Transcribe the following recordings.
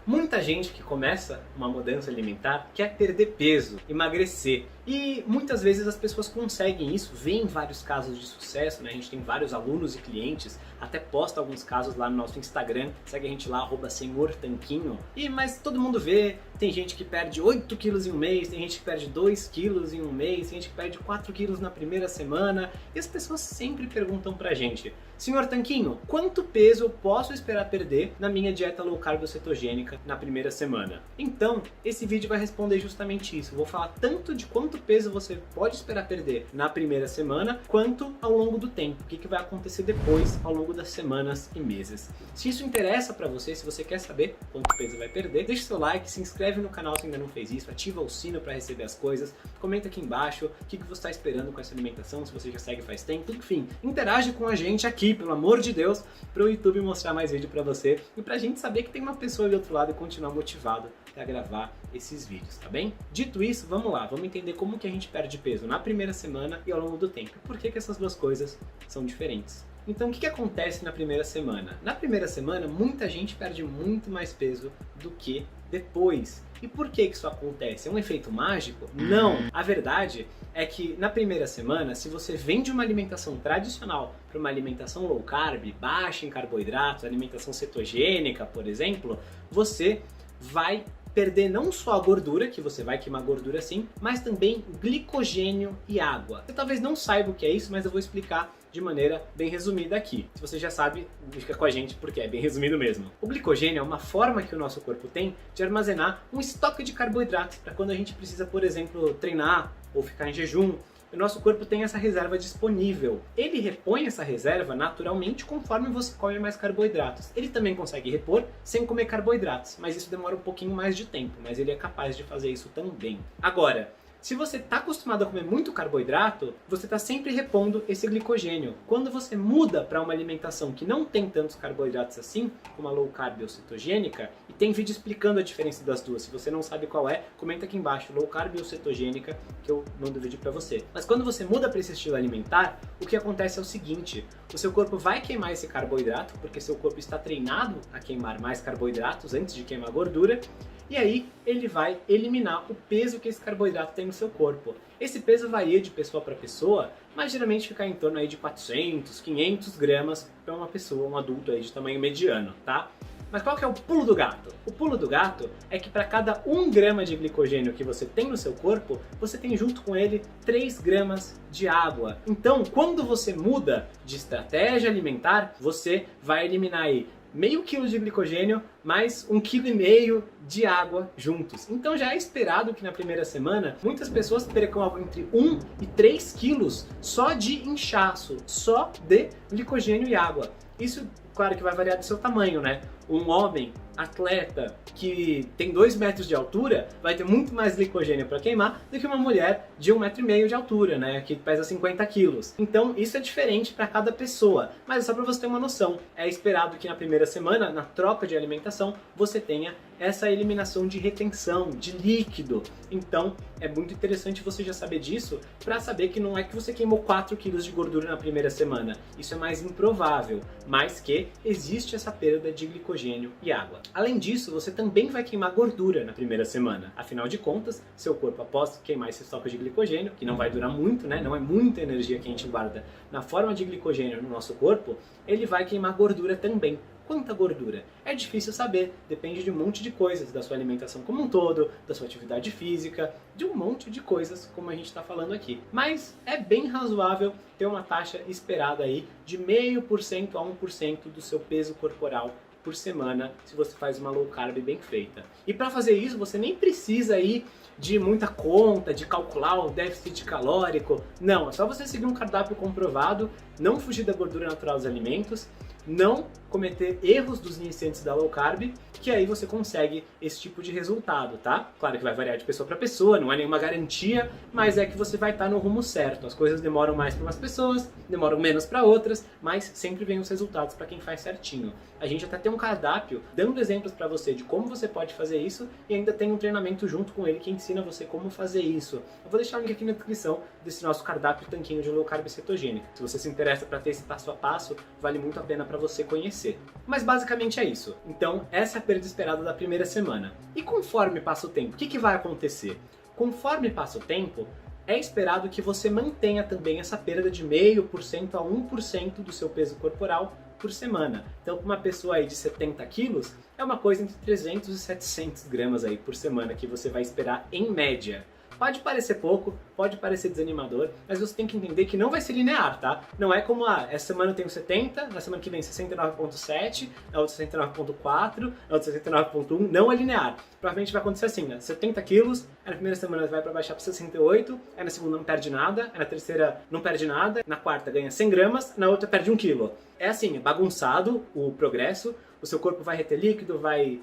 Muita gente que começa uma mudança alimentar quer perder peso, emagrecer. E muitas vezes as pessoas conseguem isso, vêem vários casos de sucesso, né? A gente tem vários alunos e clientes, até posta alguns casos lá no nosso Instagram, segue a gente lá, @senhortanquinho. Mas todo mundo vê, tem gente que perde 8 quilos em um mês, tem gente que perde 2 quilos em um mês, tem gente que perde 4 quilos na primeira semana, e as pessoas sempre perguntam pra gente: Senhor Tanquinho, quanto peso eu posso esperar perder na minha dieta low carb ou cetogênica na primeira semana? Então, esse vídeo vai responder justamente isso. Eu vou falar tanto de quanto peso você pode esperar perder na primeira semana, quanto ao longo do tempo. O que vai acontecer depois, ao longo das semanas e meses. Se isso interessa pra você, se você quer saber quanto peso vai perder, deixa seu like, se inscreve no canal se ainda não fez isso, ativa o sino para receber as coisas, comenta aqui embaixo o que você está esperando com essa alimentação, se você já segue faz tempo, enfim, interage com a gente aqui, pelo amor de Deus, para o YouTube mostrar mais vídeo para você e pra gente saber que tem uma pessoa do outro lado e continuar motivado a gravar esses vídeos, tá bem? Dito isso, vamos lá, vamos entender como que a gente perde peso na primeira semana e ao longo do tempo. Por que essas duas coisas são diferentes? Então, o que acontece na primeira semana? Na primeira semana, muita gente perde muito mais peso do que depois. E por que isso acontece? É um efeito mágico? Não! A verdade é que na primeira semana, se você vem de uma alimentação tradicional para uma alimentação low carb, baixa em carboidratos, alimentação cetogênica, por exemplo, você vai perder não só a gordura, que você vai queimar gordura sim, mas também glicogênio e água. Você talvez não saiba o que é isso, mas eu vou explicar de maneira bem resumida aqui. Se você já sabe, fica com a gente porque é bem resumido mesmo. O glicogênio é uma forma que o nosso corpo tem de armazenar um estoque de carboidratos para quando a gente precisa, por exemplo, treinar ou ficar em jejum. O nosso corpo tem essa reserva disponível. Ele repõe essa reserva naturalmente conforme você come mais carboidratos. Ele também consegue repor sem comer carboidratos, mas isso demora um pouquinho mais de tempo, mas ele é capaz de fazer isso também. Agora, se você está acostumado a comer muito carboidrato, você está sempre repondo esse glicogênio. Quando você muda para uma alimentação que não tem tantos carboidratos assim, como a low carb ou cetogênica, e tem vídeo explicando a diferença das duas, se você não sabe qual é, comenta aqui embaixo, low carb ou cetogênica, que eu mando o vídeo para você. Mas quando você muda para esse estilo alimentar, o que acontece é o seguinte: o seu corpo vai queimar esse carboidrato, porque seu corpo está treinado a queimar mais carboidratos antes de queimar gordura, e aí ele vai eliminar o peso que esse carboidrato tem no seu corpo. Esse peso varia de pessoa para pessoa, mas geralmente fica em torno aí de 400, 500 gramas para uma pessoa, um adulto aí de tamanho mediano, tá? Mas qual que é o pulo do gato? O pulo do gato é que para cada 1 grama de glicogênio que você tem no seu corpo, você tem junto com ele 3 gramas de água. Então, quando você muda de estratégia alimentar, você vai eliminar aí meio quilo de glicogênio mais 1,5 kg de água juntos. Então já é esperado que na primeira semana muitas pessoas percam algo entre 1 e 3 quilos só de inchaço, só de glicogênio e água. Isso, claro que vai variar do seu tamanho, né? Um homem atleta que tem 2 metros de altura vai ter muito mais glicogênio para queimar do que uma mulher de 1,5 metro de altura, né? Que pesa 50 quilos. Então isso é diferente para cada pessoa, mas é só para você ter uma noção. É esperado que na primeira semana, na troca de alimentação, você tenha essa eliminação de retenção, de líquido. Então é muito interessante você já saber disso, para saber que não é que você queimou 4 quilos de gordura na primeira semana. Isso é mais improvável, mas que existe essa perda de glicogênio e água. Além disso, você também vai queimar gordura na primeira semana. Afinal de contas, seu corpo, após queimar esse estoque de glicogênio, que não vai durar muito, né? Não é muita energia que a gente guarda na forma de glicogênio no nosso corpo, ele vai queimar gordura também. Quanta gordura? É difícil saber, depende de um monte de coisas, da sua alimentação como um todo, da sua atividade física, de um monte de coisas, como a gente está falando aqui. Mas é bem razoável ter uma taxa esperada aí de 0,5% a 1% do seu peso corporal por semana, se você faz uma low carb bem feita. E para fazer isso, você nem precisa ir de muita conta, de calcular o déficit calórico. Não, é só você seguir um cardápio comprovado, não fugir da gordura natural dos alimentos, não cometer erros dos iniciantes da low carb, que aí você consegue esse tipo de resultado, tá? Claro que vai variar de pessoa para pessoa, não é nenhuma garantia, mas é que você vai estar no rumo certo. As coisas demoram mais para umas pessoas, demoram menos para outras, mas sempre vem os resultados para quem faz certinho. A gente até tem um cardápio dando exemplos para você de como você pode fazer isso e ainda tem um treinamento junto com ele que ensina você como fazer isso. Eu vou deixar o link aqui na descrição desse nosso cardápio tanquinho de low carb cetogênica. Se você se interessa para ter esse passo a passo, vale muito a pena para você conhecer. Mas basicamente é isso. Então, essa é a perda esperada da primeira semana. E conforme passa o tempo, o que vai acontecer? Conforme passa o tempo, é esperado que você mantenha também essa perda de 0,5% a 1% do seu peso corporal por semana. Então, para uma pessoa aí de 70 quilos, é uma coisa entre 300 e 700 gramas aí por semana que você vai esperar em média. Pode parecer pouco, pode parecer desanimador, mas você tem que entender que não vai ser linear, tá? Não é como, essa semana eu tenho 70, na semana que vem 69,7, na outra 69,4, na outra 69,1, não é linear. Provavelmente vai acontecer assim, né? 70 quilos, aí na primeira semana vai para baixar para 68, aí na segunda não perde nada, aí na terceira não perde nada, na quarta ganha 100 gramas, na outra perde 1 quilo. É assim, é bagunçado o progresso, o seu corpo vai reter líquido, vai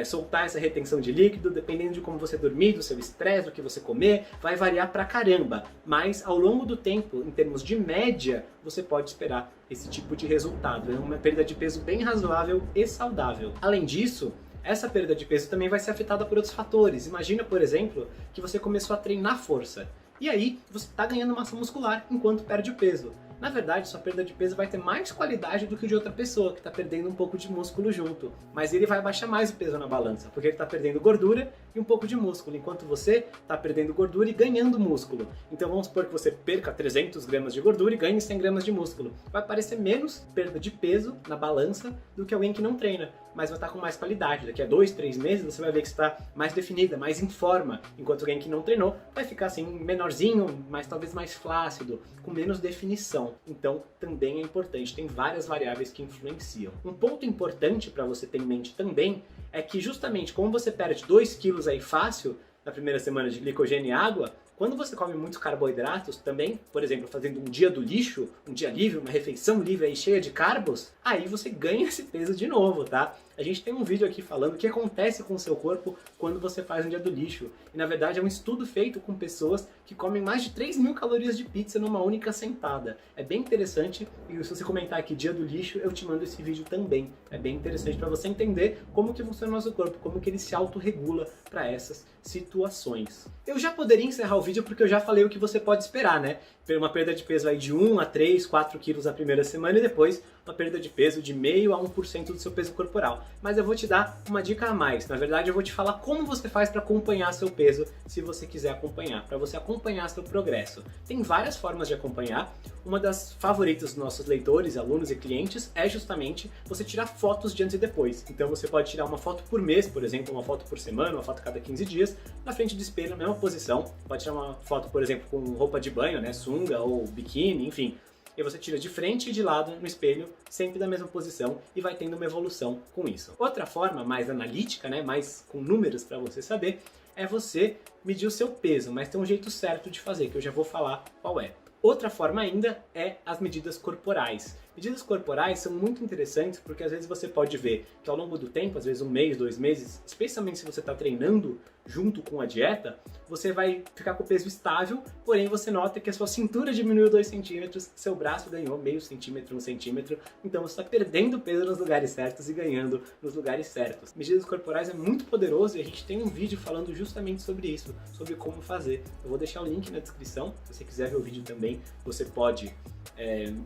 soltar essa retenção de líquido, dependendo de como você dormir, do seu estresse, do que você comer, vai variar pra caramba. Mas ao longo do tempo, em termos de média, você pode esperar esse tipo de resultado. É uma perda de peso bem razoável e saudável. Além disso, essa perda de peso também vai ser afetada por outros fatores. Imagina, por exemplo, que você começou a treinar força. E aí, você está ganhando massa muscular enquanto perde o peso. Na verdade, sua perda de peso vai ter mais qualidade do que o de outra pessoa, que está perdendo um pouco de músculo junto. Mas ele vai baixar mais o peso na balança, porque ele está perdendo gordura e um pouco de músculo, enquanto você está perdendo gordura e ganhando músculo. Então vamos supor que você perca 300 gramas de gordura e ganhe 100 gramas de músculo. Vai parecer menos perda de peso na balança do que alguém que não treina, mas vai estar com mais qualidade. Daqui a 2, 3 meses você vai ver que está mais definida, mais em forma, enquanto alguém que não treinou vai ficar assim menorzinho, mas talvez mais flácido, com menos definição. Então também é importante, tem várias variáveis que influenciam. Um ponto importante para você ter em mente também é que justamente como você perde 2 quilos aí fácil na primeira semana de glicogênio e água, quando você come muitos carboidratos também, por exemplo, fazendo um dia do lixo, um dia livre, uma refeição livre aí cheia de carbos, aí você ganha esse peso de novo, tá? A gente tem um vídeo aqui falando o que acontece com o seu corpo quando você faz um dia do lixo. E na verdade é um estudo feito com pessoas que comem mais de 3.000 calorias de pizza numa única sentada. É bem interessante e se você comentar aqui dia do lixo, eu te mando esse vídeo também. É bem interessante para você entender como que funciona o nosso corpo, como que ele se autorregula para essas situações. Eu já poderia encerrar o vídeo porque eu já falei o que você pode esperar, né? Uma perda de peso aí de 1 a 3, 4 quilos na primeira semana e depois uma perda de peso de 0,5% a 1% do seu peso corporal. Mas eu vou te dar uma dica a mais. Na verdade, eu vou te falar como você faz para acompanhar seu peso, se você quiser acompanhar, para você acompanhar seu progresso. Tem várias formas de acompanhar. Uma das favoritas dos nossos leitores, alunos e clientes é justamente você tirar fotos de antes e depois. Então você pode tirar uma foto por mês, por exemplo, uma foto por semana, uma foto a cada 15 dias, na frente do espelho, na mesma posição. Pode tirar uma foto, por exemplo, com roupa de banho, né, sunga ou biquíni, enfim. E você tira de frente e de lado no espelho, sempre da mesma posição, e vai tendo uma evolução com isso. Outra forma, mais analítica, né, mais com números para você saber, é você medir o seu peso, mas tem um jeito certo de fazer, que eu já vou falar qual é. Outra forma ainda é as medidas corporais. Medidas corporais são muito interessantes porque às vezes você pode ver que ao longo do tempo, às vezes 1 mês, 2 meses, especialmente se você está treinando junto com a dieta, você vai ficar com o peso estável, porém você nota que a sua cintura diminuiu 2 centímetros, seu braço ganhou meio centímetro, 1 centímetro, então você está perdendo peso nos lugares certos e ganhando nos lugares certos. Medidas corporais é muito poderoso e a gente tem um vídeo falando justamente sobre isso, sobre como fazer. Eu vou deixar o link na descrição, se você quiser ver o vídeo também, você pode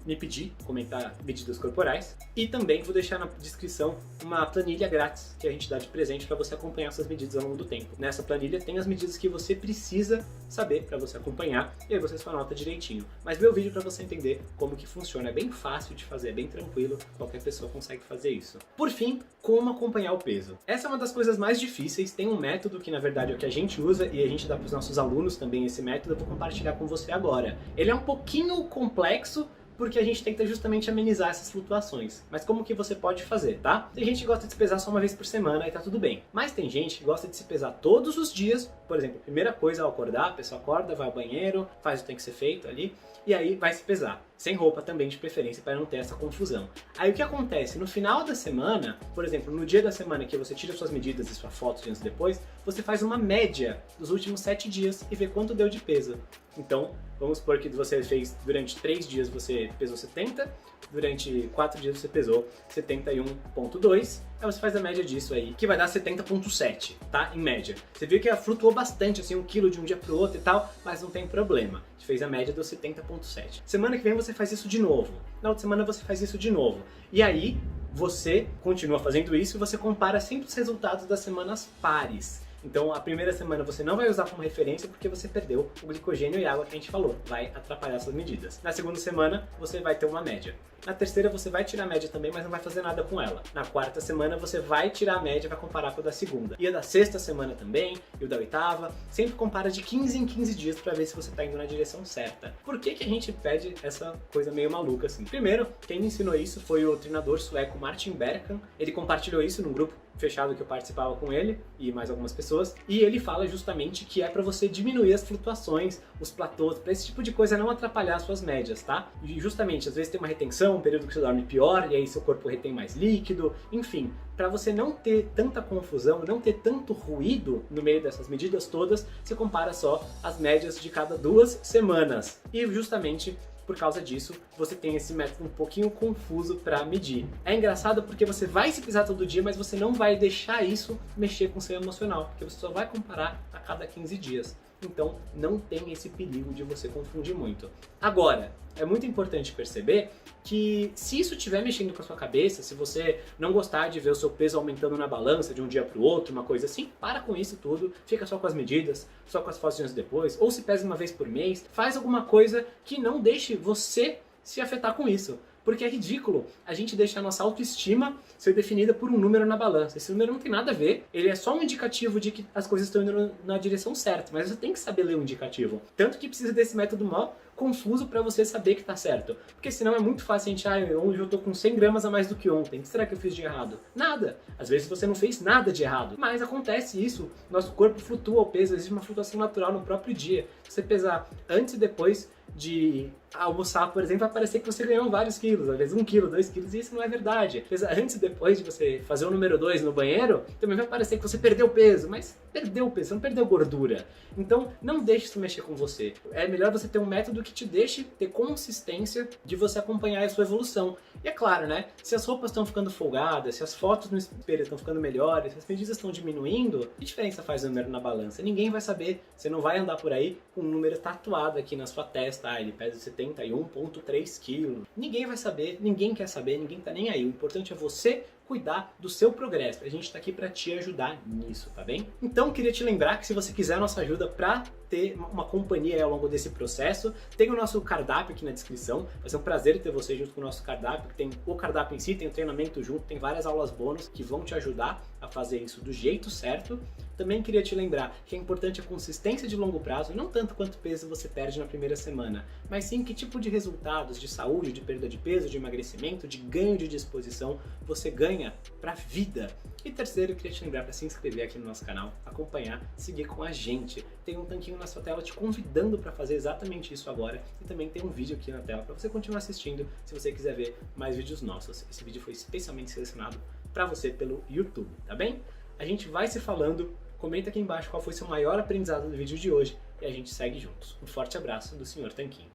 me pedir, comentar medidas corporais, e também vou deixar na descrição uma planilha grátis que a gente dá de presente para você acompanhar essas medidas ao longo do tempo. Nessa planilha tem as medidas que você precisa saber para você acompanhar e aí você só anota direitinho. Mas vê o vídeo para você entender como que funciona. É bem fácil de fazer, é bem tranquilo, qualquer pessoa consegue fazer isso. Por fim, como acompanhar o peso. Essa é uma das coisas mais difíceis, tem um método que na verdade é o que a gente usa e a gente dá para os nossos alunos também esse método, eu vou compartilhar com você agora. Ele é um pouquinho complexo, porque a gente tenta justamente amenizar essas flutuações. Mas como que você pode fazer, tá? Tem gente que gosta de se pesar só uma vez por semana e tá tudo bem. Mas tem gente que gosta de se pesar todos os dias. Por exemplo, primeira coisa ao acordar, a pessoa acorda, vai ao banheiro, faz o que tem que ser feito ali, e aí vai se pesar. Sem roupa também, de preferência, para não ter essa confusão. Aí o que acontece? No final da semana, por exemplo, no dia da semana que você tira suas medidas e sua foto de antes e depois, você faz uma média dos últimos 7 dias e vê quanto deu de peso. Então, Vamos supor que você fez durante 3 dias você pesou 70, durante 4 dias você pesou 71,2, aí você faz a média disso aí, que vai dar 70,7, tá? Em média. Você viu que flutuou bastante, assim, 1 quilo de um dia pro outro e tal, mas não tem problema. A gente fez a média dos 70,7. Semana que vem você faz isso de novo. Na outra semana você faz isso de novo. E aí, você continua fazendo isso e você compara sempre os resultados das semanas pares. Então, a primeira semana você não vai usar como referência porque você perdeu o glicogênio e água que a gente falou. Vai atrapalhar suas medidas. Na segunda semana, você vai ter uma média. Na terceira, você vai tirar a média também, mas não vai fazer nada com ela. Na quarta semana, você vai tirar a média e vai comparar com a da segunda. E a da sexta semana também, e o da oitava. Sempre compara de 15 em 15 dias para ver se você está indo na direção certa. Por que que a gente pede essa coisa meio maluca assim? Primeiro, quem me ensinou isso foi o treinador sueco Martin Berkan. Ele compartilhou isso num grupo fechado que eu participava com ele e mais algumas pessoas, e ele fala justamente que é para você diminuir as flutuações, os platôs, para esse tipo de coisa não atrapalhar as suas médias, tá? E justamente, às vezes tem uma retenção, um período que você dorme pior, e aí seu corpo retém mais líquido, enfim, para você não ter tanta confusão, não ter tanto ruído no meio dessas medidas todas, você compara só as médias de cada 2 semanas. E justamente por causa disso, você tem esse método um pouquinho confuso para medir. É engraçado porque você vai se pesar todo dia, mas você não vai deixar isso mexer com o seu emocional, porque você só vai comparar a cada 15 dias. Então, não tem esse perigo de você confundir muito. Agora, é muito importante perceber que se isso estiver mexendo com a sua cabeça, se você não gostar de ver o seu peso aumentando na balança de um dia para o outro, uma coisa assim, para com isso tudo, fica só com as medidas, só com as fotinhas depois, ou se pesa uma vez por mês, faz alguma coisa que não deixe você se afetar com isso. Porque é ridículo a gente deixar a nossa autoestima ser definida por um número na balança. Esse número não tem nada a ver, ele é só um indicativo de que as coisas estão indo na direção certa, mas você tem que saber ler o indicativo. Tanto que precisa desse método mó confuso para você saber que tá certo. Porque senão é muito fácil a gente, hoje eu tô com 100 gramas a mais do que ontem, o que será que eu fiz de errado? Nada! Às vezes você não fez nada de errado, mas acontece isso, nosso corpo flutua o peso, existe uma flutuação natural no próprio dia. Se você pesar antes e depois de almoçar, por exemplo, vai parecer que você ganhou vários quilos, às vezes 1 quilo, 2 quilos, e isso não é verdade. Antes e depois de você fazer o número 2 no banheiro, também vai parecer que você perdeu peso, mas perdeu peso, você não perdeu gordura. Então, não deixe isso mexer com você. É melhor você ter um método que te deixe ter consistência de você acompanhar a sua evolução. E é claro, né? Se as roupas estão ficando folgadas, se as fotos no espelho estão ficando melhores, se as medidas estão diminuindo, que diferença faz o número na balança? Ninguém vai saber. Você não vai andar por aí com um número tatuado aqui na sua testa. Ele pesa 71,3 quilos. Ninguém vai saber, ninguém quer saber, ninguém tá nem aí. O importante é você cuidar do seu progresso. A gente está aqui para te ajudar nisso, tá bem? Então, queria te lembrar que se você quiser a nossa ajuda para ter uma companhia ao longo desse processo, tem o nosso cardápio aqui na descrição. Vai ser um prazer ter você junto com o nosso cardápio, que tem o cardápio em si, tem o treinamento junto, tem várias aulas bônus que vão te ajudar a fazer isso do jeito certo. Também queria te lembrar que é importante a consistência de longo prazo, não tanto quanto peso você perde na primeira semana, mas sim que tipo de resultados de saúde, de perda de peso, de emagrecimento, de ganho de disposição você ganha para a vida. E terceiro, eu queria te lembrar para se inscrever aqui no nosso canal, acompanhar, seguir com a gente. Tem um tanquinho na sua tela te convidando para fazer exatamente isso agora, e também tem um vídeo aqui na tela para você continuar assistindo se você quiser ver mais vídeos nossos. Esse vídeo foi especialmente selecionado para você pelo YouTube, tá bem? A gente vai se falando. Comenta aqui embaixo qual foi seu maior aprendizado do vídeo de hoje e a gente segue juntos. Um forte abraço do Sr. Tanquinho.